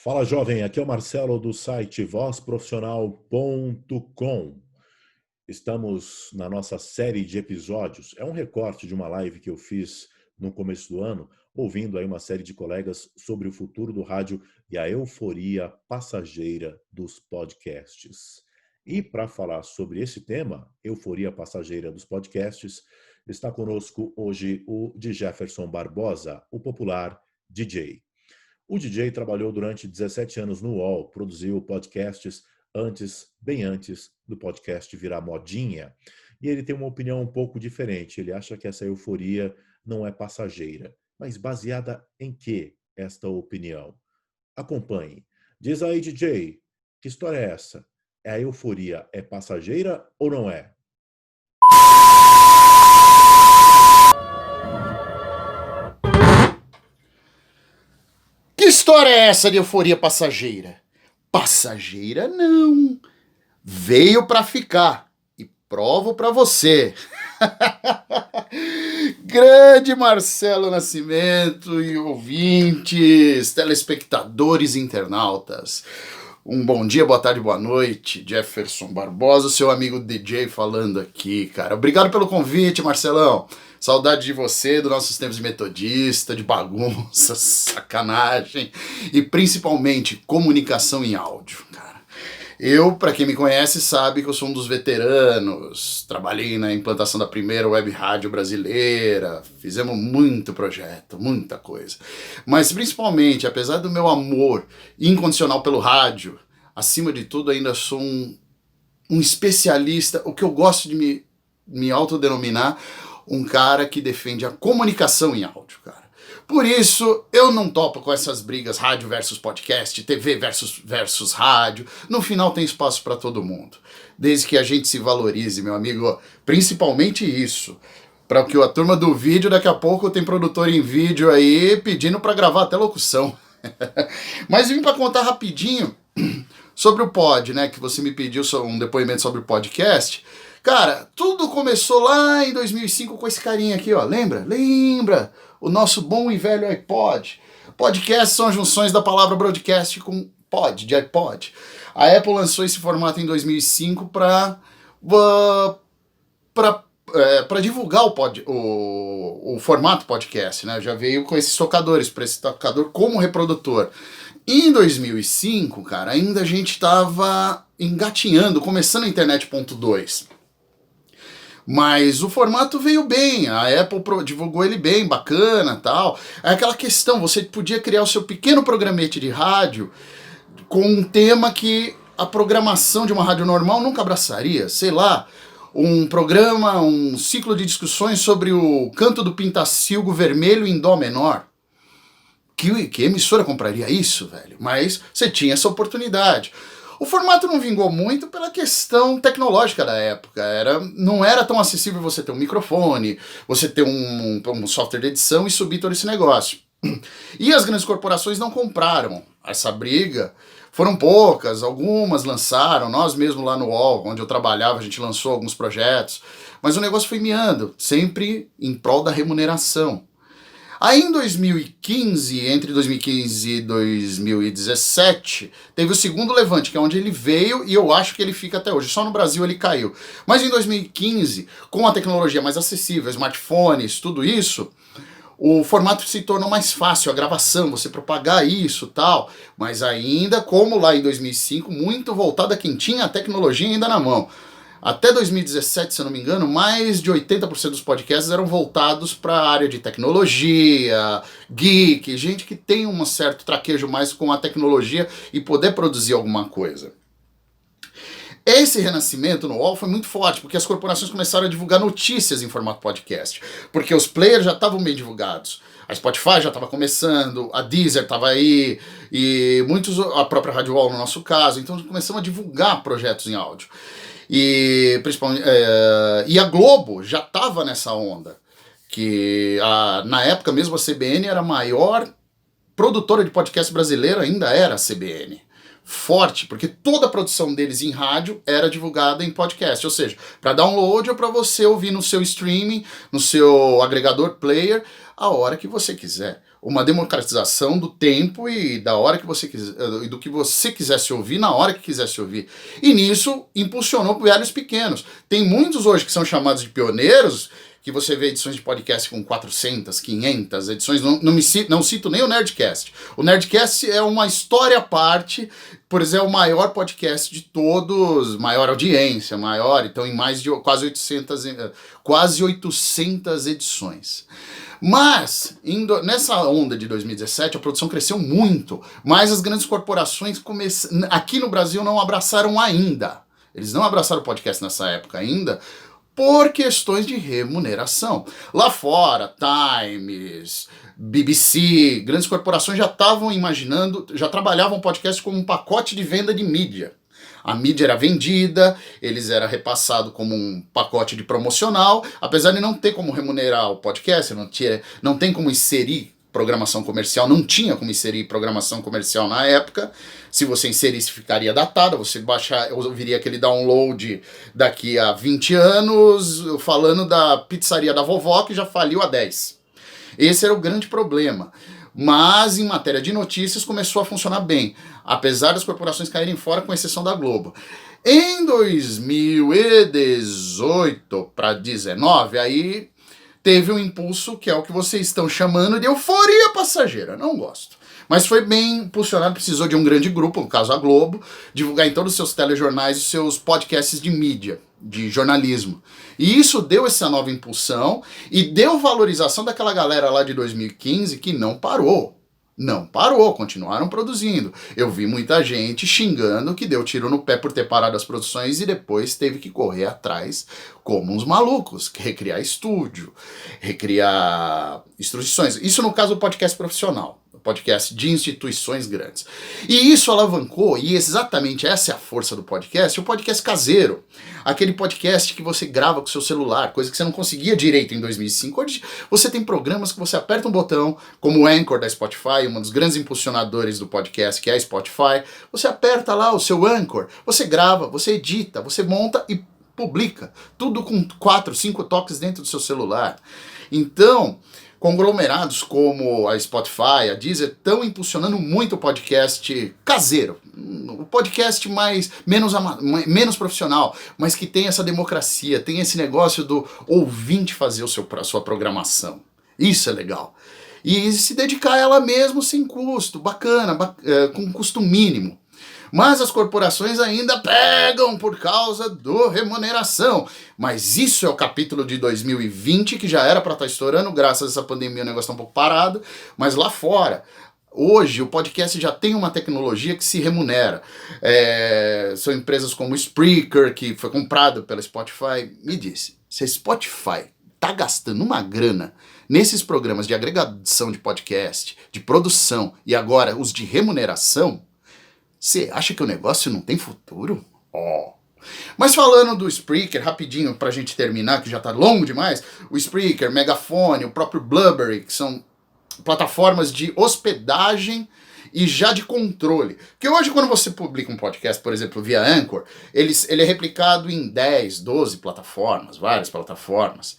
Fala jovem, aqui é o Marcelo do site vozprofissional.com. Estamos na nossa série de episódios. É um recorte de uma live que eu fiz no começo do ano, ouvindo aí uma série de colegas sobre o futuro do rádio e a euforia passageira dos podcasts. E para falar sobre esse tema, euforia passageira dos podcasts, está conosco hoje o de Jefferson Barbosa, o popular DJ. O DJ trabalhou durante 17 anos no UOL, produziu podcasts bem antes do podcast virar modinha. E ele tem uma opinião um pouco diferente. Ele acha que essa euforia não é passageira. Mas baseada em que esta opinião? Acompanhe. Diz aí, DJ, que história é essa? A euforia é passageira ou não é? Que história é essa de euforia passageira? Passageira não. Veio pra ficar. E provo pra você. Grande Marcelo Nascimento e ouvintes, telespectadores e internautas. Um bom dia, boa tarde, boa noite. Jefferson Barbosa, seu amigo DJ falando aqui, cara. Obrigado pelo convite, Marcelão. Saudade de você, dos nossos tempos de metodista, de bagunça, sacanagem e principalmente comunicação em áudio, cara. Eu, para quem me conhece, sabe que eu sou um dos veteranos, trabalhei na implantação da primeira web rádio brasileira, fizemos muito projeto, muita coisa. Mas principalmente, apesar do meu amor incondicional pelo rádio, acima de tudo ainda sou um especialista, o que eu gosto de me autodenominar, um cara que defende a comunicação em áudio, cara. Por isso, eu não topo com essas brigas rádio versus podcast, TV versus rádio. No final tem espaço para todo mundo. Desde que a gente se valorize, meu amigo. Principalmente isso. Para que a turma do vídeo, daqui a pouco tem produtor em vídeo aí pedindo para gravar até locução. Mas vim para contar rapidinho sobre o pod, né? Que você me pediu um depoimento sobre o podcast. Cara, tudo começou lá em 2005 com esse carinha aqui, ó. Lembra? Lembra? O nosso bom e velho iPod. Podcasts são junções da palavra broadcast com pod, de iPod. A Apple lançou esse formato em 2005 para divulgar o formato podcast, né? Já veio com esses tocadores, para esse tocador como reprodutor. Em 2005, cara, ainda a gente estava engatinhando, começando a internet 1.2. Mas o formato veio bem, a Apple divulgou ele bem, bacana, tal. É aquela questão, você podia criar o seu pequeno programete de rádio com um tema que a programação de uma rádio normal nunca abraçaria. Sei lá, um programa, um ciclo de discussões sobre o canto do pintacilgo vermelho em dó menor. Que emissora compraria isso, velho? Mas você tinha essa oportunidade. O formato não vingou muito pela questão tecnológica da época. Não era tão acessível você ter um microfone, você ter um software de edição e subir todo esse negócio. E as grandes corporações não compraram essa briga. Foram poucas, algumas lançaram. Nós mesmo lá no UOL, onde eu trabalhava, a gente lançou alguns projetos. Mas o negócio foi miando, sempre em prol da remuneração. Aí em 2015, entre 2015 e 2017, teve o segundo levante, que é onde ele veio e eu acho que ele fica até hoje. Só no Brasil ele caiu. Mas em 2015, com a tecnologia mais acessível, smartphones, tudo isso, o formato se tornou mais fácil, a gravação, você propagar isso e tal. Mas ainda, como lá em 2005, muito voltado a quem tinha a tecnologia ainda na mão. Até 2017, se eu não me engano, mais de 80% dos podcasts eram voltados para a área de tecnologia, geek, gente que tem um certo traquejo mais com a tecnologia e poder produzir alguma coisa. Esse renascimento no UOL foi muito forte, porque as corporações começaram a divulgar notícias em formato podcast, porque os players já estavam bem divulgados. A Spotify já estava começando, a Deezer estava aí, e a própria Rádio UOL no nosso caso, então começamos a divulgar projetos em áudio. E principalmente e a Globo já estava nessa onda, que na época mesmo a CBN era a maior produtora de podcast brasileira, ainda era a CBN. Forte, porque toda a produção deles em rádio era divulgada em podcast, ou seja, para download ou para você ouvir no seu streaming, no seu agregador player, a hora que você quiser. uma democratização do tempo e da hora que você quiser, e do que você quisesse ouvir na hora que quisesse ouvir. E nisso impulsionou velhos pequenos. Tem muitos hoje que são chamados de pioneiros, que você vê edições de podcast com 400, 500 edições, não cito nem o Nerdcast. O Nerdcast é uma história à parte, por exemplo, é o maior podcast de todos, maior audiência, maior, então em mais de quase 800 edições. Mas, nessa onda de 2017, a produção cresceu muito, mas as grandes corporações aqui no Brasil não abraçaram ainda. Eles não abraçaram o podcast nessa época ainda, por questões de remuneração. Lá fora, Times, BBC, grandes corporações já estavam imaginando, já trabalhavam o podcast como um pacote de venda de mídia. A mídia era vendida, eles eram repassados como um pacote de promocional, apesar de não ter como remunerar o podcast, não tem como inserir programação comercial, não tinha como inserir programação comercial na época. Se você inserisse, ficaria datada, você ouviria aquele download daqui a 20 anos, falando da pizzaria da vovó, que já faliu há 10. Esse era o grande problema. Mas, em matéria de notícias, começou a funcionar bem, apesar das corporações caírem fora, com exceção da Globo. Em 2018 para 2019, aí teve um impulso que é o que vocês estão chamando de euforia passageira. Não gosto. Mas foi bem impulsionado, precisou de um grande grupo, no caso a Globo, divulgar em todos os seus telejornais os seus podcasts de mídia, de jornalismo. E isso deu essa nova impulsão e deu valorização daquela galera lá de 2015 que não parou. Não parou, continuaram produzindo. Eu vi muita gente xingando que deu tiro no pé por ter parado as produções e depois teve que correr atrás como uns malucos, recriar estúdio, recriar instruções. Isso no caso do podcast profissional, podcast de instituições grandes. E isso alavancou, e exatamente essa é a força do podcast, o podcast caseiro. Aquele podcast que você grava com o seu celular, coisa que você não conseguia direito em 2005. Hoje você tem programas que você aperta um botão, como o Anchor da Spotify, um dos grandes impulsionadores do podcast, que é a Spotify. Você aperta lá o seu Anchor, você grava, você edita, você monta e publica. Tudo com 4, 5 toques dentro do seu celular. Então, conglomerados como a Spotify, a Deezer, estão impulsionando muito o podcast caseiro. O podcast menos profissional, mas que tem essa democracia, tem esse negócio do ouvinte fazer a sua programação. Isso é legal. E se dedicar a ela mesmo sem custo, bacana, com custo mínimo. Mas as corporações ainda pegam por causa da remuneração. Mas isso é o capítulo de 2020, que já era para estar estourando, graças a essa pandemia o negócio está um pouco parado, mas lá fora, hoje o podcast já tem uma tecnologia que se remunera. São empresas como o Spreaker, que foi comprado pela Spotify. Me disse, se a Spotify está gastando uma grana nesses programas de agregação de podcast, de produção e agora os de remuneração, você acha que o negócio não tem futuro? Mas falando do Spreaker, rapidinho pra gente terminar, que já tá longo demais, o Spreaker, Megafone, o próprio Blubrry, que são plataformas de hospedagem e já de controle. Porque hoje quando você publica um podcast, por exemplo, via Anchor, ele é replicado em 10, 12 plataformas, várias plataformas.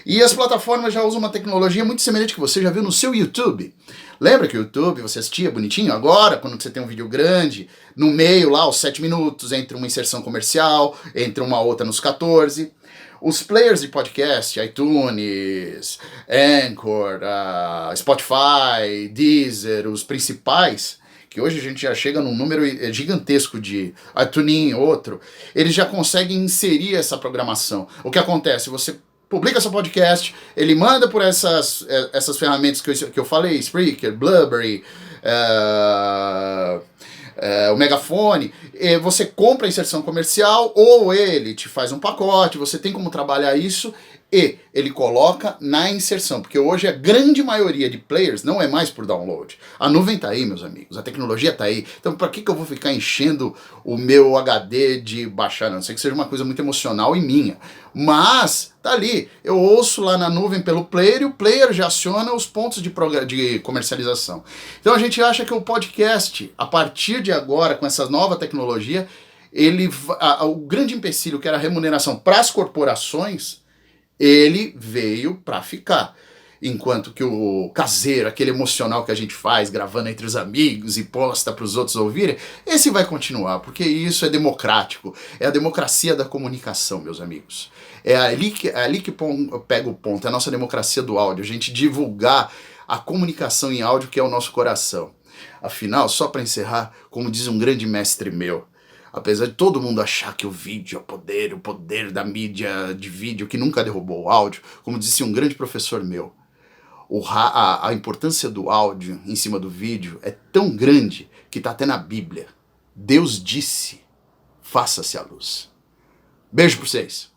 E as plataformas já usam uma tecnologia muito semelhante que você já viu no seu YouTube. Lembra que o YouTube você assistia bonitinho? Agora, quando você tem um vídeo grande, no meio lá, os 7 minutos, entre uma inserção comercial, entre uma outra nos 14. Os players de podcast, iTunes, Anchor, Spotify, Deezer, os principais, que hoje a gente já chega num número gigantesco de TuneIn, outro, eles já conseguem inserir essa programação. O que acontece? Você publica seu podcast, ele manda por essas ferramentas que eu falei, Spreaker, Blubrry, o Megafone, você compra a inserção comercial ou ele te faz um pacote, você tem como trabalhar isso e ele coloca na inserção, porque hoje a grande maioria de players não é mais por download. A nuvem tá aí, meus amigos, a tecnologia tá aí, então para que eu vou ficar enchendo o meu HD de baixar? Não sei que seja uma coisa muito emocional e minha, mas tá ali, eu ouço lá na nuvem pelo player e o player já aciona os pontos de comercialização. Então a gente acha que o podcast, a partir de agora, com essa nova tecnologia, o grande empecilho que era a remuneração para as corporações, ele veio para ficar. enquanto que o caseiro, aquele emocional que a gente faz, gravando entre os amigos e posta para os outros ouvirem, esse vai continuar, porque isso é democrático, é a democracia da comunicação, meus amigos. É ali que pega o ponto, é a nossa democracia do áudio, a gente divulgar a comunicação em áudio que é o nosso coração. Afinal, só para encerrar, como diz um grande mestre meu, apesar de todo mundo achar que o vídeo é o poder da mídia de vídeo que nunca derrubou o áudio, como disse um grande professor meu, a importância do áudio em cima do vídeo é tão grande que está até na Bíblia. Deus disse, faça-se a luz. Beijo para vocês.